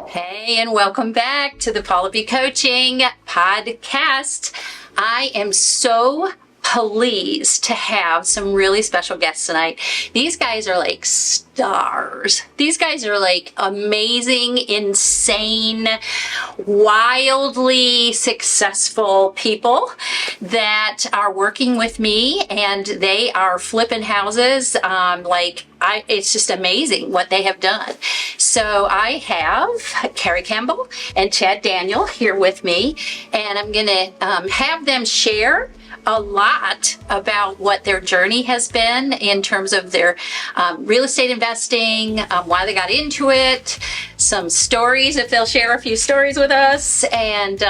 Hey, and welcome back to the Paula B Coaching Podcast. I am so pleased to have some really special guests tonight. These guys are like stars. These guys are like amazing, insane, wildly successful people that are working with me, and they are flipping houses. It's just amazing what they have done. So I have Kerrie Campbell and Chad Daniel here with me, and I'm going to have them share a lot about what their journey has been in terms of their real estate investing, why they got into it, some stories, if they'll share a few stories with us, and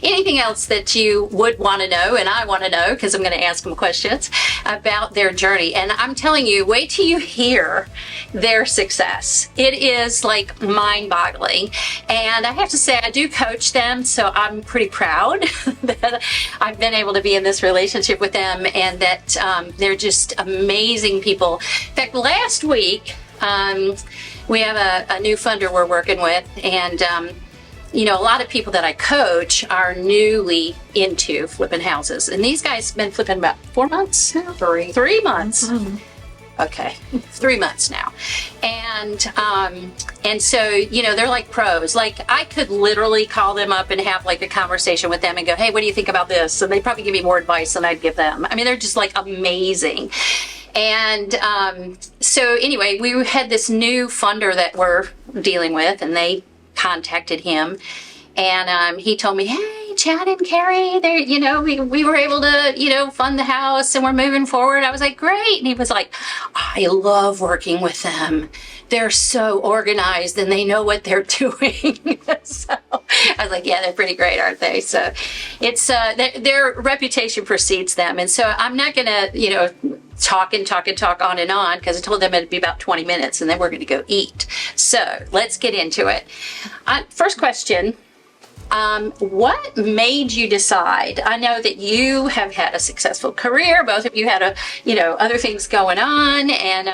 anything else that you would want to know, and I want to know because I'm going to ask them questions about their journey. And I'm telling you, wait till you hear their success. It is like mind-boggling. And I have to say, I do coach them, so I'm pretty proud that I've been able to be in this relationship with them, and that they're just amazing people. In fact, last week, we have a new funder we're working with, and a lot of people that I coach are newly into flipping houses, and these guys have been flipping about 4 months now? 3 months. Mm-hmm. Okay, 3 months now. And so, they're like pros. Like, I could literally call them up and have like a conversation with them and go, hey, what do you think about this? And they'd probably give me more advice than I'd give them. I mean, they're just like amazing. And so anyway, we had this new funder that we're dealing with, and they contacted him, and he told me, hey, Chad and Kerrie, we were able to, fund the house, and we're moving forward. I was like, great. And he was like, I love working with them. They're so organized and they know what they're doing. So I was like, yeah, they're pretty great, aren't they? So it's their reputation precedes them. And so I'm not going to, talk on and on, because I told them it'd be about 20 minutes and then we're going to go eat. So let's get into it. First question. What made you decide? I know that you have had a successful career. Both of you had other things going on, and,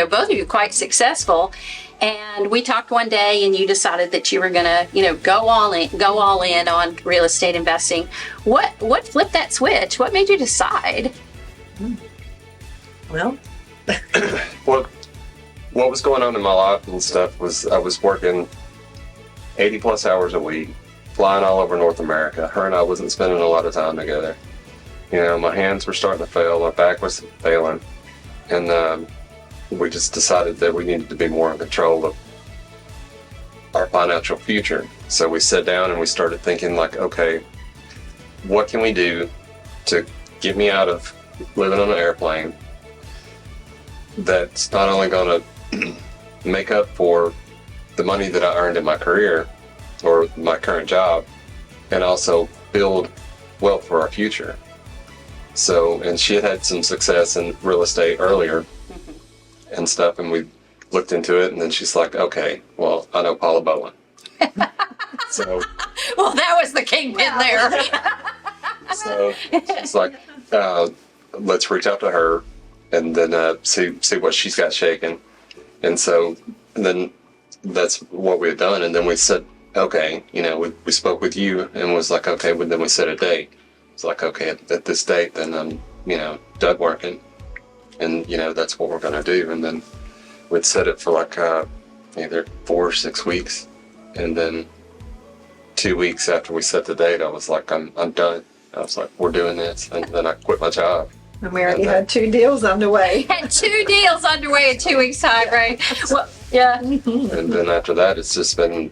both of you quite successful. And we talked one day, and you decided that you were going to, go all in on real estate investing. What flipped that switch? What made you decide? Well, what was going on in my life and stuff was I was working 80 plus hours a week, flying all over North America. Her and I wasn't spending a lot of time together. My hands were starting to fail, my back was failing, and we just decided that we needed to be more in control of our financial future. So we sat down and we started thinking like, okay, what can we do to get me out of living on an airplane that's not only going to make up for the money that I earned in my career or my current job, and also build wealth for our future. So, and she had some success in real estate earlier and stuff, and we looked into it, and then she's like, okay, well, I know Paula Bohland. So, well, that was the kingpin there. So she's like, let's reach out to her and then see what she's got shaking. And so then that's what we had done. And then we said, okay, we spoke with you and was like, okay, but then we set a date. It's like, okay, at this date, then I'm, done working. And, that's what we're going to do. And then we'd set it for like either 4 or 6 weeks. And then 2 weeks after we set the date, I was like, I'm done. I was like, we're doing this. And then I quit my job. And we already had 2 deals underway. Had 2 deals underway in 2 weeks' time, right? Well, yeah. And then after that, it's just been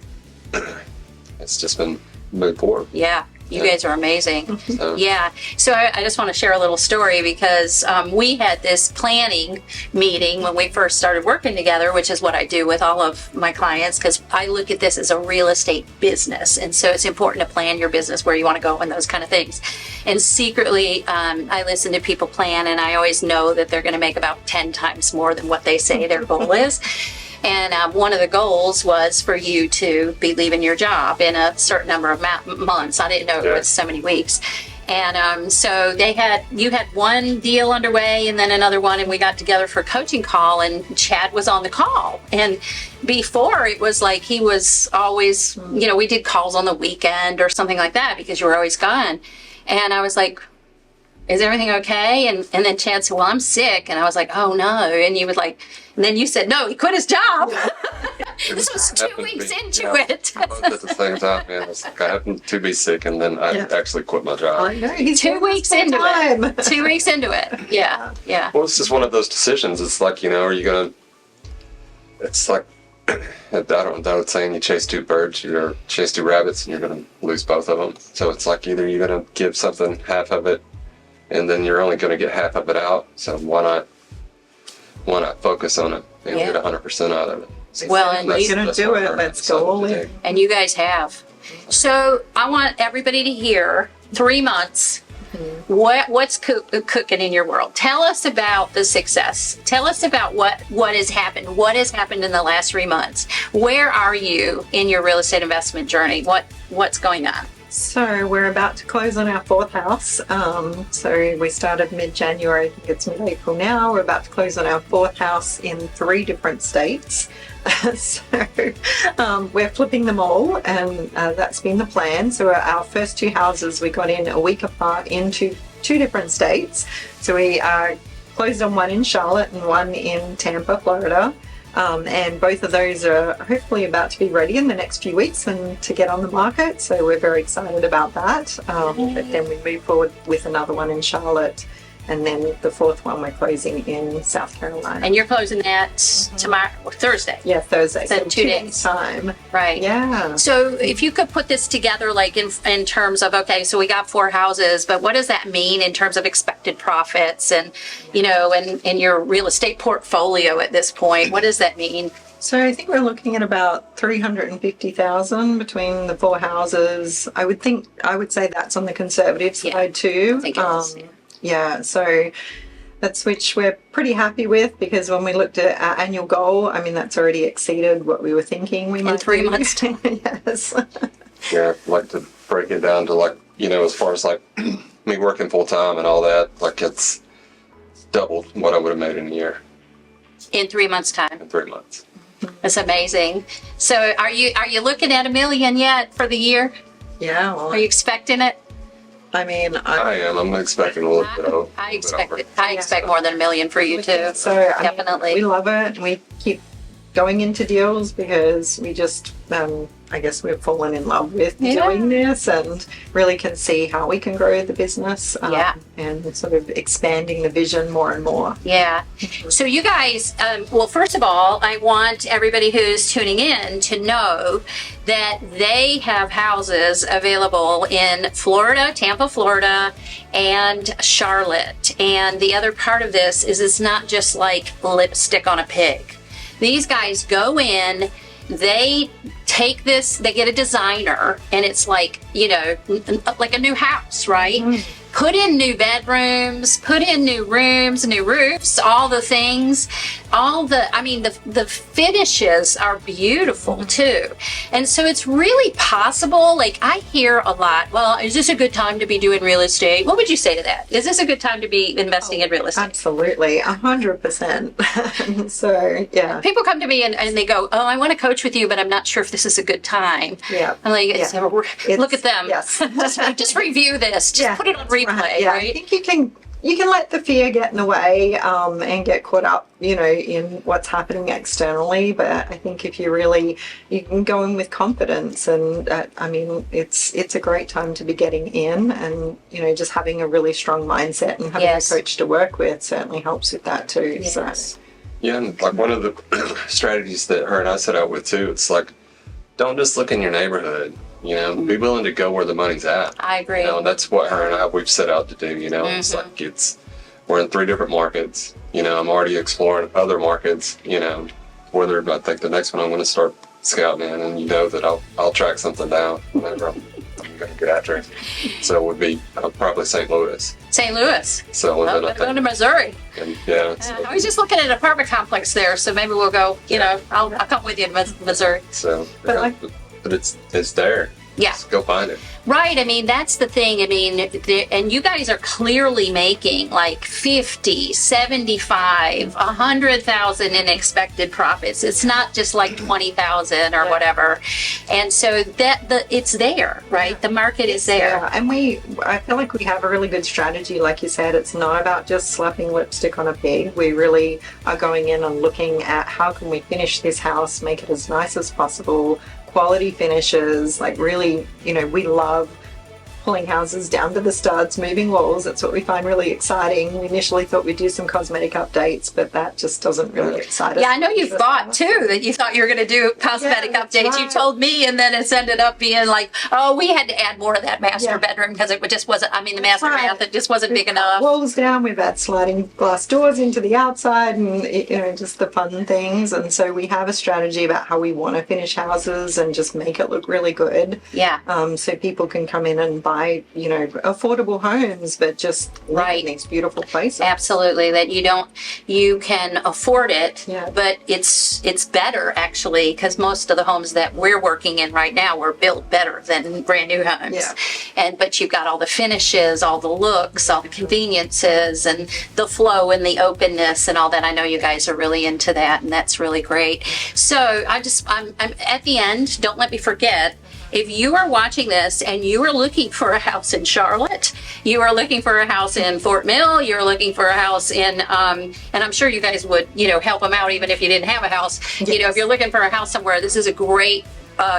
moved forward. Yeah. You guys are amazing. Yeah. So I just want to share a little story, because we had this planning meeting when we first started working together, which is what I do with all of my clients, because I look at this as a real estate business. And so it's important to plan your business, where you want to go, and those kind of things. And secretly, I listen to people plan, and I always know that they're going to make about 10 times more than what they say their goal is. And one of the goals was for you to be leaving your job in a certain number of months. I didn't know it was so many weeks. And so you had one deal underway and then another one, and we got together for a coaching call, and Chad was on the call. And before, it was like he was always, we did calls on the weekend or something like that because you were always gone. And I was like, is everything okay? And then Chad said, well, I'm sick. And I was like, oh no. And you was like, and then you said, no, he quit his job. This was 2 weeks into it. Both at the same time, man. It's like I happened to be sick, and then I actually quit my job. I know. He's 2 weeks into it. 2 weeks into it. Yeah. Yeah. Well, it's just one of those decisions. It's like, are you going to, it's like, I don't saying you chase two birds, you chase two rabbits, and you're going to lose both of them. So it's like either you're going to give something half of it, and then you're only going to get half of it out. So why not focus on it and get 100% out of it? Well, and you're going to do it. Let's go all in. And you guys have. So I want everybody to hear 3 months. What's cooking in your world? Tell us about the success. Tell us about what has happened. What has happened in the last 3 months? Where are you in your real estate investment journey? What's going on? So we're about to close on our fourth house. So we started mid-January. I think it's mid-April now. We're about to close on our fourth house in 3 different states. So we're flipping them all, and that's been the plan. So our first 2 houses we got in a week apart into 2 different states. So we closed on one in Charlotte and one in Tampa, Florida. And both of those are hopefully about to be ready in the next few weeks and to get on the market. So we're very excited about that. But then we move forward with another one in Charlotte. And then the 4th one we're closing in South Carolina. And you're closing that tomorrow, Thursday. Yeah, Thursday. So 2 days. Time. Right. Yeah. So if you could put this together, like in terms of, okay, so we got 4 houses, but what does that mean in terms of expected profits and, and your real estate portfolio at this point? What does that mean? So I think we're looking at about $350,000 between the 4 houses. I would say that's on the conservative side too. I think it is, yeah, so that's which we're pretty happy with, because when we looked at our annual goal, I mean, that's already exceeded what we were thinking we might in 3 do. months time. Yes. Yeah, I'd like to break it down to as far as me working full time and all that, it's doubled what I would have made in a year. In 3 months' time. In 3 months. That's amazing. So are you looking at $1 million yet for the year? Yeah. Well, are you expecting it? I mean, I am. I'm expecting a little bit over. I expect more than $1 million for you too. So definitely, we love it. We keep going into deals because we just, I guess we've fallen in love with doing this and really can see how we can grow the business. And sort of expanding the vision more and more. Yeah. So you guys, well, first of all, I want everybody who's tuning in to know that they have houses available in Florida, Tampa, Florida, and Charlotte. And the other part of this is it's not just like lipstick on a pig. These guys go in, they take this, they get a designer, and it's like, like a new house, right? Mm-hmm. Put in new bedrooms, put in new rooms, new roofs, all the things, the finishes are beautiful too. And so it's really possible, I hear a lot, well, is this a good time to be doing real estate? What would you say to that? Is this a good time to be investing in real estate? Absolutely, 100%. So, yeah. People come to me and they go, oh, I want to coach with you, but I'm not sure if this is a good time. Yeah. I'm like, look at them. Yes. just review this. Just put it on replay, right? Right? I think you can let the fear get in the way and get caught up, in what's happening externally. But I think if you can go in with confidence, and it's a great time to be getting in, and just having a really strong mindset and having a coach to work with certainly helps with that too. Yes. So. Yeah, and one of the strategies that her and I set out with too, it's don't just look in your neighborhood. Be willing to go where the money's at. I agree. And that's what her and we've set out to do. It's we're in 3 different markets. I'm already exploring other markets. Whether I think the next one I'm going to start scouting in, and that I'll track something down whenever I'm going to get after it. So it would be probably St. Louis. St. Louis. So we're going to Missouri. And, I was just looking at an apartment complex there, so maybe we'll go. I'll come with you to Missouri. So, but it's there. Yeah. Just go find it. Right. I mean, that's the thing. I mean, and you guys are clearly making like 50, 75, 100,000 in expected profits. It's not just like 20,000 or whatever. And so it's there, right? The market is there. Yeah, and I feel like we have a really good strategy. Like you said, it's not about just slapping lipstick on a pig. We really are going in and looking at how can we finish this house, make it as nice as possible, quality finishes, like really, we love pulling houses down to the studs, moving walls. That's what we find really exciting. We initially thought we'd do some cosmetic updates, but that just doesn't really excite us. Yeah, I know you thought too that you thought you were going to do cosmetic updates. Right. You told me, and then it's ended up being like, oh, we had to add more of that master bedroom because it just wasn't, the master bath, it just wasn't big enough. Walls down, we've had sliding glass doors into the outside and, just the fun things. And so we have a strategy about how we want to finish houses and just make it look really good. Yeah. So people can come in and buy, affordable homes, but just live in these beautiful places. Absolutely, that you can afford it, but it's better actually, because most of the homes that we're working in right now were built better than brand new homes. Yeah. But you've got all the finishes, all the looks, all the conveniences, and the flow and the openness and all that. I know you guys are really into that, and that's really great. So I'm at the end. Don't let me forget. If you are watching this and you are looking for a house in Charlotte, you are looking for a house in Fort Mill, you're looking for a house in, and I'm sure you guys would, help them out even if you didn't have a house. Yes. If you're looking for a house somewhere, this is a great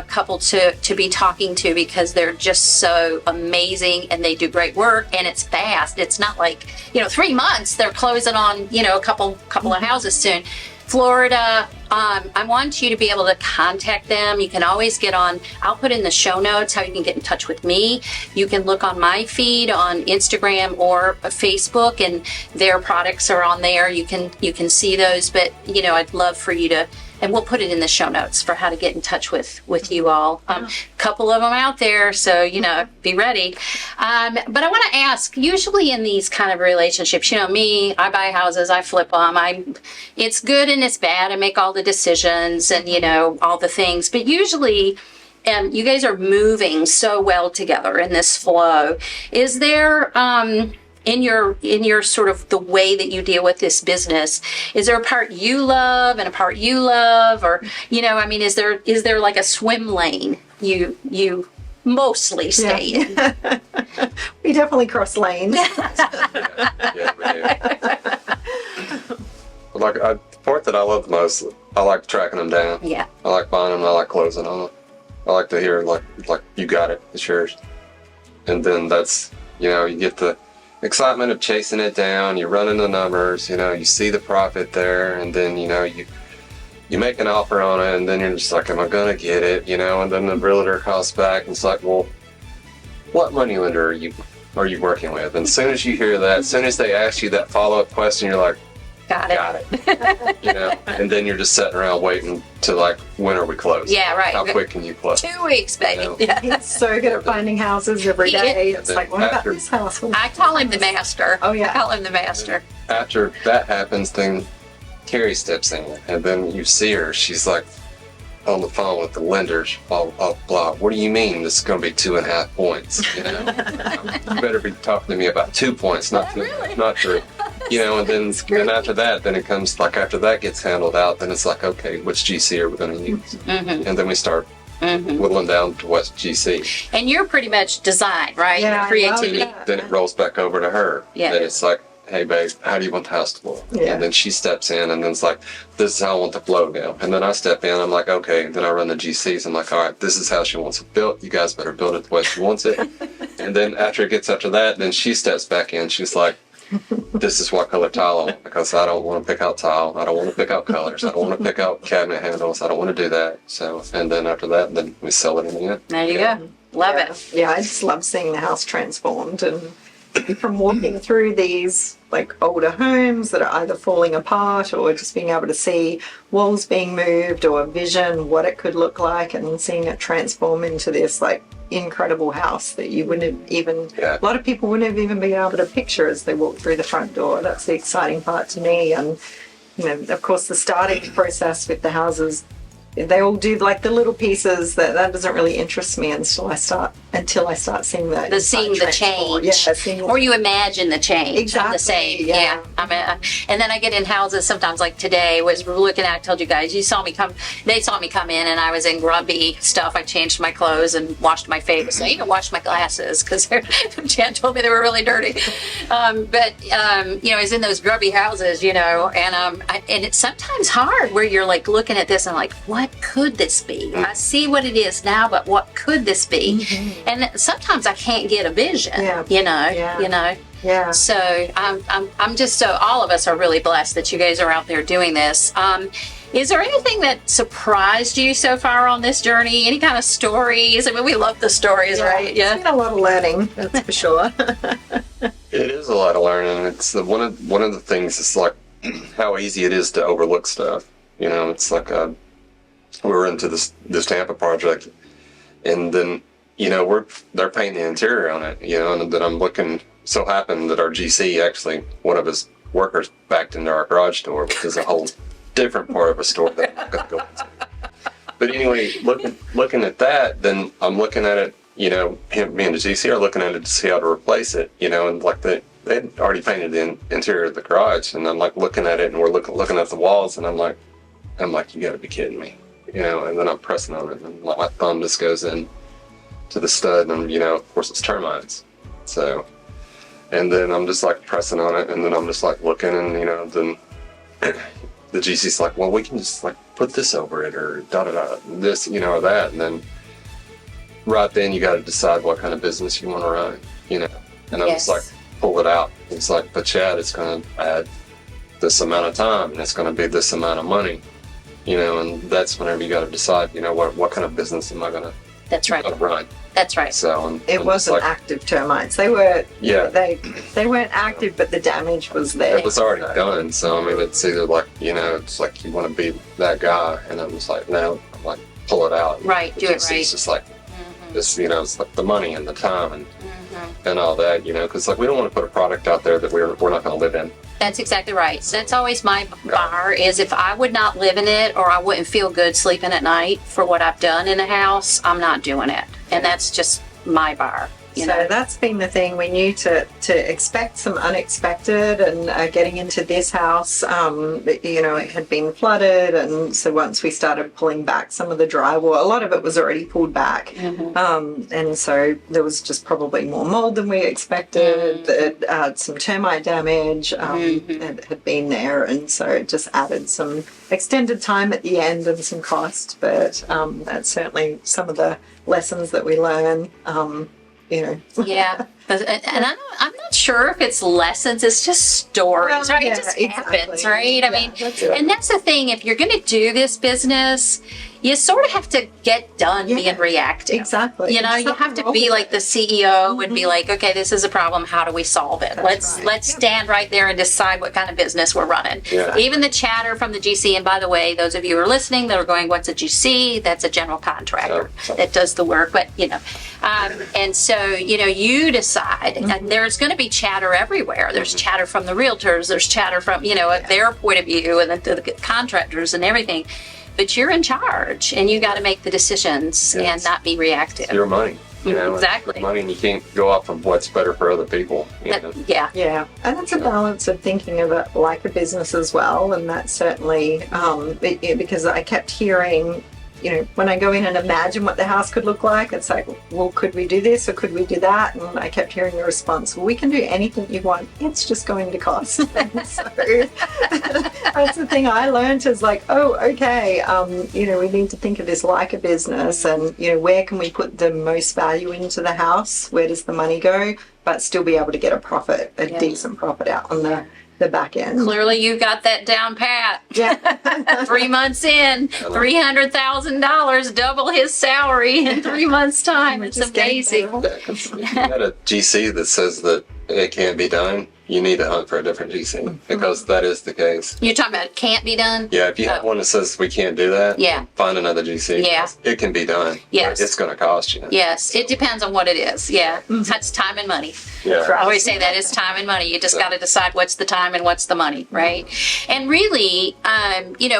couple to be talking to, because they're just so amazing and they do great work, and it's fast. It's not like, 3 months, they're closing on, a couple of houses soon. Florida, I want you to be able to contact them. You can always get on, I'll put in the show notes how you can get in touch with me. You can look on my feed on Instagram or Facebook, and their products are on there. You can see those, but I'd love for you to, and we'll put it in the show notes for how to get in touch with you all. Couple of them out there, so be ready. But I want to ask, usually in these kind of relationships, me, I buy houses, I flip them. It's good and it's bad. I make all the decisions and all the things. But usually, you guys are moving so well together in this flow. Is there in your sort of the way that you deal with this business, is there a part you love and a part you love, or is there like a swim lane you mostly stay in? We definitely cross lanes. Yeah, we do. Like the part that I love the most, I like tracking them down. Yeah. I like buying them. I like closing on them. I like to hear like you got it, it's yours. And then that's you get the excitement of chasing it down. You're running the numbers. You see the profit there, and then you make an offer on it, and then you're just like, am I gonna get it? And then the realtor calls back and it's like, well, what money lender are you working with? And as soon as you hear that, as soon as they ask you that follow-up question, you're like, got it. And then you're just sitting around waiting to like, when are we closed? Yeah, right. How quick can you close? 2 weeks, baby. Yeah. He's so good at finding houses every day. It's like, what about this house? I call him the master. Oh yeah, I call him the master. After that happens, then Kerrie steps in, and then you see her. She's like on the phone with the lenders. Blah blah blah. What do you mean this is going to be 2.5 points? You better be talking to me about 2 points, not 2, not 3. And then after that, then it comes like after that gets handled out, then it's like, okay, which GC are we going to use? Mm-hmm. And then we start whittling down to what GC. And you're pretty much design, right? Yeah, creativity. Then it rolls back over to her. Yeah. Then it's like, hey babe, how do you want the house to look? Yeah. And then she steps in, and then it's like, this is how I want the flow now. And then I step in, I'm like, okay. Then I run the GCs. I'm like, all right, this is how she wants it built. You guys better build it the way she wants it. And then after it gets after that, then she steps back in. She's like, this is what color tile I want, because I don't want to pick out tile. I don't want to pick out colors. I don't want to pick out cabinet handles. I don't want to do that. So, and then after that, then we sell it in the end. There you go. Love it. Yeah, I just love seeing the house transformed, and from walking through these like older homes that are either falling apart or just being able to see walls being moved or vision what it could look like, and seeing it transform into this like incredible house that you wouldn't have even, a lot of people wouldn't have even been able to picture as they walk through the front door. That's the exciting part to me. And of course the starting process with the houses they all do like the little pieces that doesn't really interest me until I start seeing the change. Or you imagine the change. Exactly. I'm the same. Yeah. And then I get in houses sometimes, like today was looking at, I told you guys, they saw me come in and I was in grubby stuff. I changed my clothes and washed my face. I even washed my glasses because Chad told me they were really dirty. I was in those grubby houses, and it's sometimes hard where you're like looking at this and like, what could this be? I see what it is now, but what could this be? And sometimes I can't get a vision, Yeah. So I'm just all of us are really blessed that you guys are out there doing this. Is there anything that surprised you so far on this journey? Any kind of stories? I mean, we love the stories, right? Yeah. It's been a lot of learning, that's for sure. It is a lot of learning. It's one of the things is like how easy it is to overlook stuff. It's like we were into this Tampa project, and then they're painting the interior on it, and then I'm looking. So happened that our GC actually, one of his workers backed into our garage door, which is a whole different part of a store that I'm not going to go into. But anyway, looking at that, then I'm looking at it, me and the GC are looking at it to see how to replace it, and like they'd already painted the interior of the garage, and I'm like looking at it, and we're looking at the walls, and I'm like, you got to be kidding me, and then I'm pressing on it, and like my thumb just goes in to the stud, and of course it's termites, so. And then I'm just like pressing on it, and then I'm just like looking, and then the GC's like, well, we can just like put this over it, or this, or that, and then right then you got to decide what kind of business you want to run, And I'm just like, pull it out. It's like, but Chad, it's going to add this amount of time, and it's going to be this amount of money, and that's whenever you got to decide, what kind of business am I going to run. That's right. So it wasn't active termites. They were they weren't active, but the damage was there. It was already done. So I mean, it's either like it's like you want to be that guy, and I'm just like, no, I'm like, pull it out. Right, do it right. It's just like this, it's like the money and the time and all that, because like we don't want to put a product out there that we're not going to live in. That's exactly right. So that's always my bar is if I would not live in it or I wouldn't feel good sleeping at night for what I've done in the house, I'm not doing it. And that's just my bar. So that's been the thing. We knew to expect some unexpected, and getting into this house, it had been flooded, and so once we started pulling back some of the drywall, a lot of it was already pulled back, and so there was just probably more mold than we expected. Some termite damage had been there, and so it just added some extended time at the end and some cost. But that's certainly some of the lessons that we learn. Yeah, and I'm not sure if it's lessons. It's just stories, right? It just happens, right? I mean, and that's the thing. If you're going to do this business, you sort of have to get done being reactive. Exactly. You have to be like the CEO and be like, okay, this is a problem. How do we solve it? Let's stand right there and decide what kind of business we're running. Yeah. Even the chatter from the GC. And by the way, those of you who are listening that are going, what's a GC? That's a general contractor that does the work. But and so you decide. And there's going to be chatter everywhere. There's chatter from the realtors. There's chatter from their point of view and the contractors and everything. But you're in charge, and you got to make the decisions and not be reactive. It's your money, Exactly. It's your money, and you can't go off of what's better for other people. Yeah, and it's a balance of thinking of it like a business as well, and that's certainly because I kept hearing. When I go in and imagine what the house could look like, it's like, well, could we do this or could we do that? And I kept hearing the response, well, we can do anything you want. It's just going to cost. And so that's the thing I learned is like, oh, okay, we need to think of this like a business and, where can we put the most value into the house? Where does the money go? But still be able to get a decent profit out on the back end. Clearly you got that down pat. Yeah. 3 months in, $300,000, double his salary in 3 months' time. It's amazing. You had a GC that says that it can't be done. you need to hunt for a different GC because that is the case. You're talking about it can't be done? Yeah, if you have one that says we can't do that, Yeah. find another GC. Yeah. It can be done. Yes. But it's going to cost you. Yes, it depends on what it is. Yeah, that's time and money. Yeah. I always say that it's time and money. You just got to decide what's the time and what's the money, right? And really,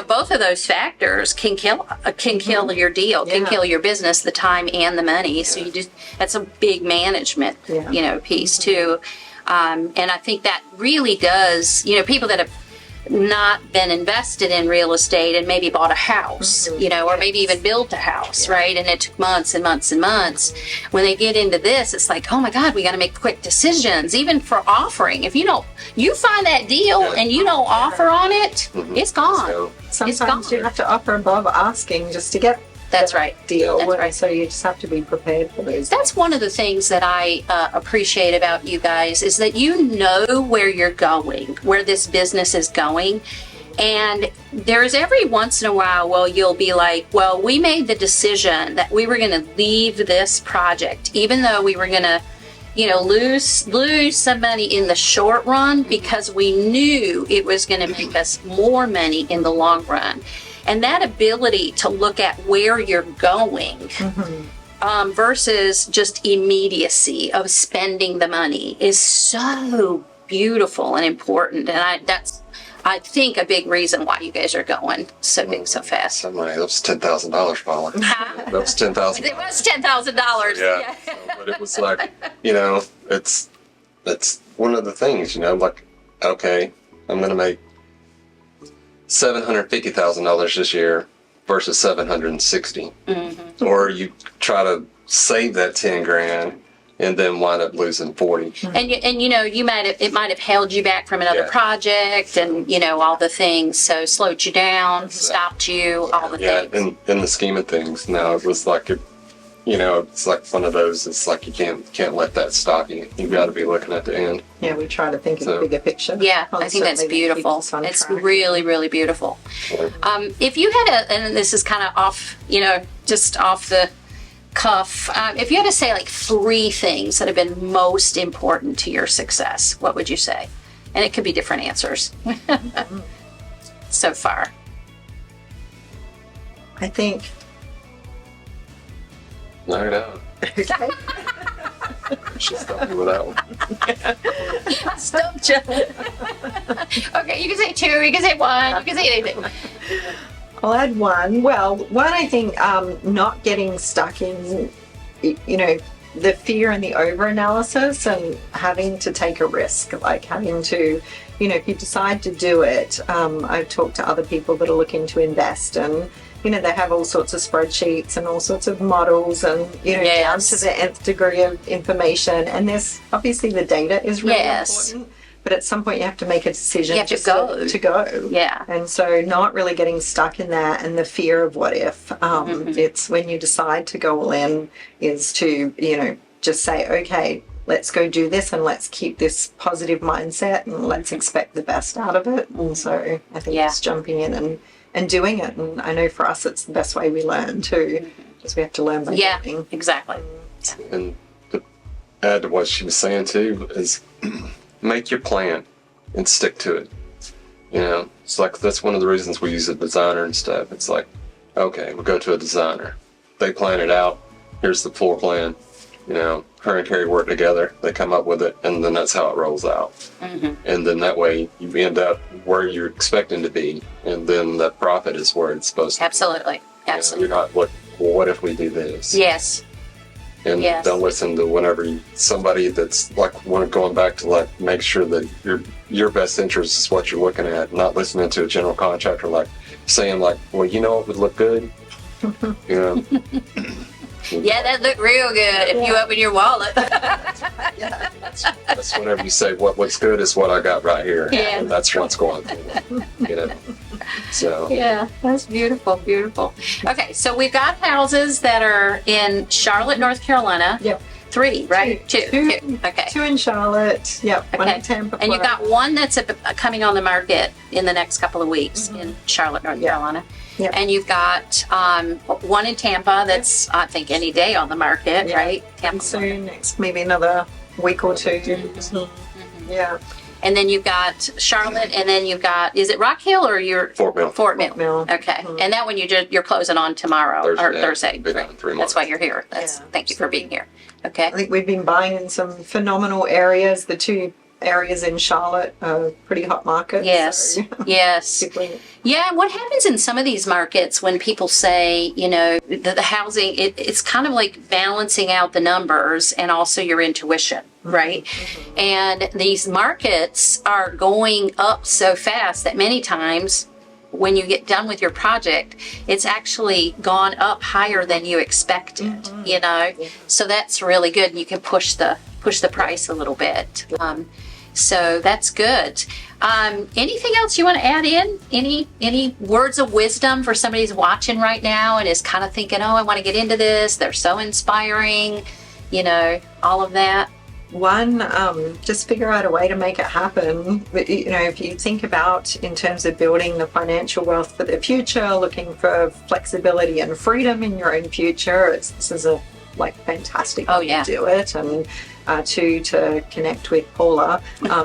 both of those factors can kill your deal, can kill your business, the time and the money. So that's a big management, piece too. And I think that really does, people that have not been invested in real estate and maybe bought a house, or maybe even built a house, right? And it took months and months and months. When they get into this, it's like, oh my God, we got to make quick decisions, even for offering. If you find that deal and you don't offer on it, it's gone. Sometimes you have to offer above asking just to get That's right. deal. That's right. So you just have to be prepared for those. That's one of the things that I appreciate about you guys is that you know where you're going, where this business is going. And there's every once in a while, you'll be like, well, we made the decision that we were going to leave this project, even though we were going to, lose some money in the short run because we knew it was going to make us more money in the long run. And that ability to look at where you're going versus just immediacy of spending the money is so beautiful and important. And that's, I think, a big reason why you guys are going so big so fast. That was $10,000, Paula. That was $10,000. It was $10,000. Yeah. But it was like, it's one of the things, like, okay, I'm going to make $750,000 this year versus $760,000. Or you try to save that $10,000 and then wind up losing $40,000. And it might have held you back from another project and all the things, so slowed you down, stopped you, all the things. Yeah, in the scheme of things, now it was like it's like one of those. It's like you can't let that stop you. You've got to be looking at the end. Yeah, we try to think of the bigger picture. Yeah, I think that's beautiful. It's really, really beautiful. If you had and this is kind of off, just off the cuff, if you had to say like 3 things that have been most important to your success, what would you say? And it could be different answers so far. I think. Knock it out. Okay. She'll stop you with that one. I stumped you. Okay, you can say 2, you can say 1, you can say anything. I'll add 1. Well, one, I think not getting stuck in, the fear and the over-analysis and having to take a risk, like having to, if you decide to do it, I've talked to other people that are looking to invest and, they have all sorts of spreadsheets and all sorts of models and, down to the nth degree of information. And there's obviously the data is really important. But at some point you have to make a decision. You have to go. Yeah. And so not really getting stuck in that and the fear of what if. It's when you decide to go all in is to, just say, okay, let's go do this and let's keep this positive mindset and let's expect the best out of it. And so I think it's jumping in and doing it. And I know for us it's the best way we learn too, because we have to learn by doing. Yeah, exactly. And to add to what she was saying too is make your plan and stick to it. It's like that's one of the reasons we use a designer and stuff. It's like, okay, we'll go to a designer. They plan it out. Here's the floor plan. Her and Kerrie work together. They come up with it, and then that's how it rolls out. And then that way you end up where you're expecting to be, and then the profit is where it's supposed to be. Absolutely. You're not, what if we do this? Yes. And don't listen to whenever somebody that's like going back to like make sure that your best interest is what you're looking at, not listening to a general contractor like saying like, well, what would look good? Yeah, that looked real good if you open your wallet. That's whenever you say what's good is what I got right here. Yeah. And that's what's going through. So yeah, that's beautiful. Okay, so we've got houses that are in Charlotte, North Carolina. Yep. 3, right? Two. Okay. 2 in Charlotte. Yep. Okay. 1 in Tampa. And you've got one that's coming on the market in the next couple of weeks in Charlotte, North Carolina. Yep. And you've got one in Tampa that's, I think, any day on the market, right? Tampa. Soon, next maybe another week or 2. Yeah. And then you've got Charlotte, and then you've got, is it Rock Hill or you're Fort Mill. Fort Mill. Mill. Okay. And that one you're closing on tomorrow or Thursday. Be done in 3 months. That's why you're here. Thank you for being here. Okay. I think we've been buying in some phenomenal areas. The 2 areas in Charlotte are pretty hot markets. Yes. So, Yes. people- Yeah, and what happens in some of these markets when people say, the housing, it's kind of like balancing out the numbers and also your intuition, right? Mm-hmm. And these markets are going up so fast that many times when you get done with your project, it's actually gone up higher than you expected, So that's really good. And you can push the price a little bit. So that's good. Anything else you want to add in? Any words of wisdom for somebody who's watching right now and is kind of thinking, oh, I want to get into this. They're so inspiring, all of that. One, just figure out a way to make it happen. If you think about in terms of building the financial wealth for the future, looking for flexibility and freedom in your own future, this is a fantastic way to do it. And 2, to connect with Paula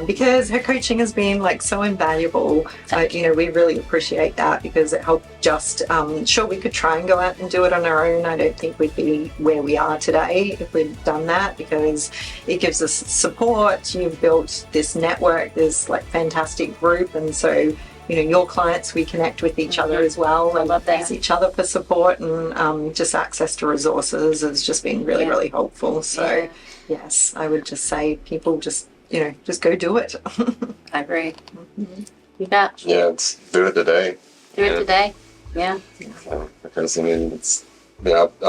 because her coaching has been so invaluable. We really appreciate that because it helped just sure, we could try and go out and do it on our own. I don't think we'd be where we are today if we'd done that, because it gives us support. You've built this network, this fantastic group, and so your clients, we connect with each other as well and use each other for support, and just access to resources has just been really, really helpful. So yes, I would just say people just go do it. I agree. Mm-hmm. You bet. Yeah, it's do it today. Do it today. Yeah. Because I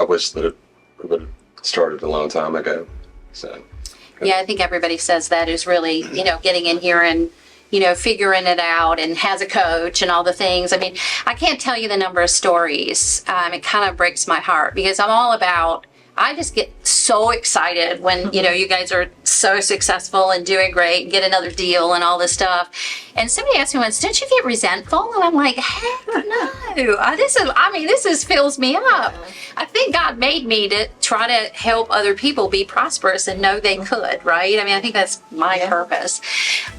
wish that it would have started a long time ago. So. Yeah, I think everybody says that is really, getting in here and figuring it out and has a coach and all the things. I mean, I can't tell you the number of stories. It kind of breaks my heart because I'm all about, I just get so excited when, you guys are so successful and doing great and get another deal and all this stuff. And somebody asked me once, don't you get resentful? And I'm like, heck no. This fills me up. I think God made me to try to help other people be prosperous and know they could, right? I think that's my purpose.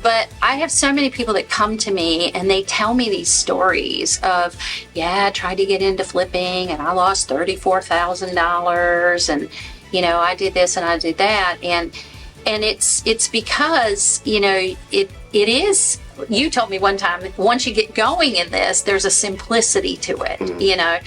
But I have so many people that come to me and they tell me these stories of, I tried to get into flipping and I lost $34,000 and, I did this and I did that. And it's because, it is, you told me one time, once you get going in this, there's a simplicity to it,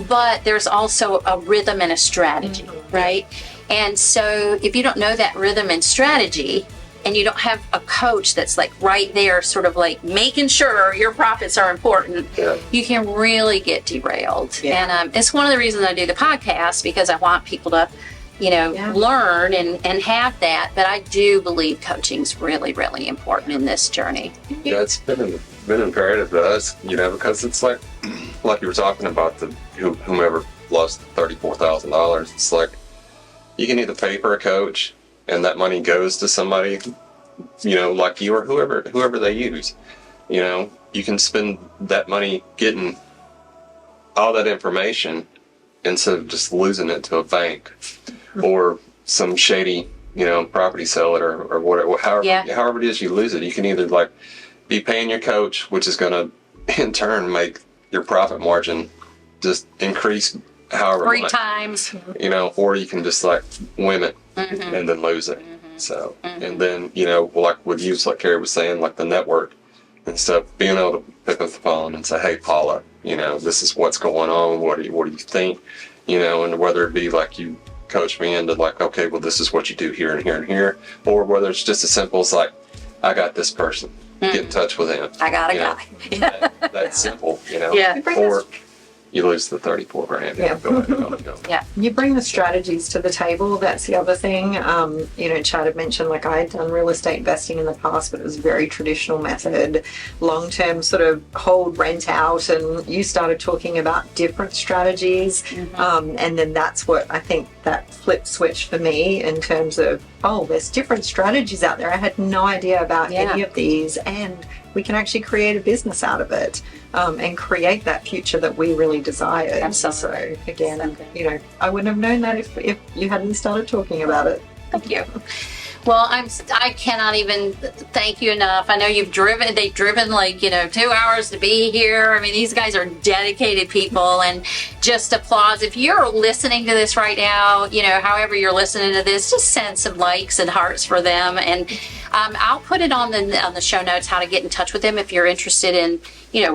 but there's also a rhythm and a strategy, right? And so if you don't know that rhythm and strategy, and you don't have a coach that's right there sort of making sure your profits are important, you can really get derailed. And it's one of the reasons I do the podcast, because I want people to learn and have that. But I do believe coaching's really, really important in this journey. Yeah, it's been imperative to us, because it's like you were talking about whomever lost $34,000. It's you can either pay for a coach and that money goes to somebody, like you or whoever they use. You can spend that money getting all that information instead of just losing it to a bank or some shady, property seller or whatever. However it is you lose it, you can either be paying your coach, which is going to in turn make your profit margin just increase however 3 much, times, or you can just win it and then lose it. So, and then, with you, like Kerrie was saying, the network and stuff, being able to pick up the phone and say, hey, Paula, this is what's going on. What do you think? And whether it be you coach me into okay, well, this is what you do here and here and here, or whether it's just as simple as I got this person, get in touch with him. I got a guy. That's simple, Yeah. Or you lose the 34 grand. Go. Yeah. You bring the strategies to the table. That's the other thing. Chad had mentioned, I had done real estate investing in the past, but it was a very traditional method, long-term sort of hold, rent out, and you started talking about different strategies. And then that's what I think that flip switch for me in terms of, there's different strategies out there. I had no idea about any of these, and we can actually create a business out of it and create that future that we really desired. Absolutely. So again, I wouldn't have known that if you hadn't started talking about it. Thank you. Well, I cannot even thank you enough. I know they've driven 2 hours to be here. I mean, these guys are dedicated people, and just applause. If you're listening to this right now, however you're listening to this, just send some likes and hearts for them. And I'll put it on the show notes how to get in touch with them if you're interested in,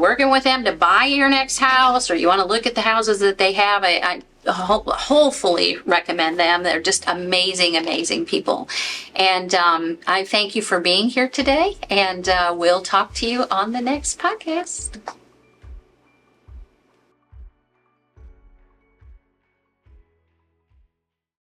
working with them to buy your next house, or you want to look at the houses that they have. I hopefully recommend them. They're just amazing, amazing people. And I thank you for being here today, and we'll talk to you on the next podcast.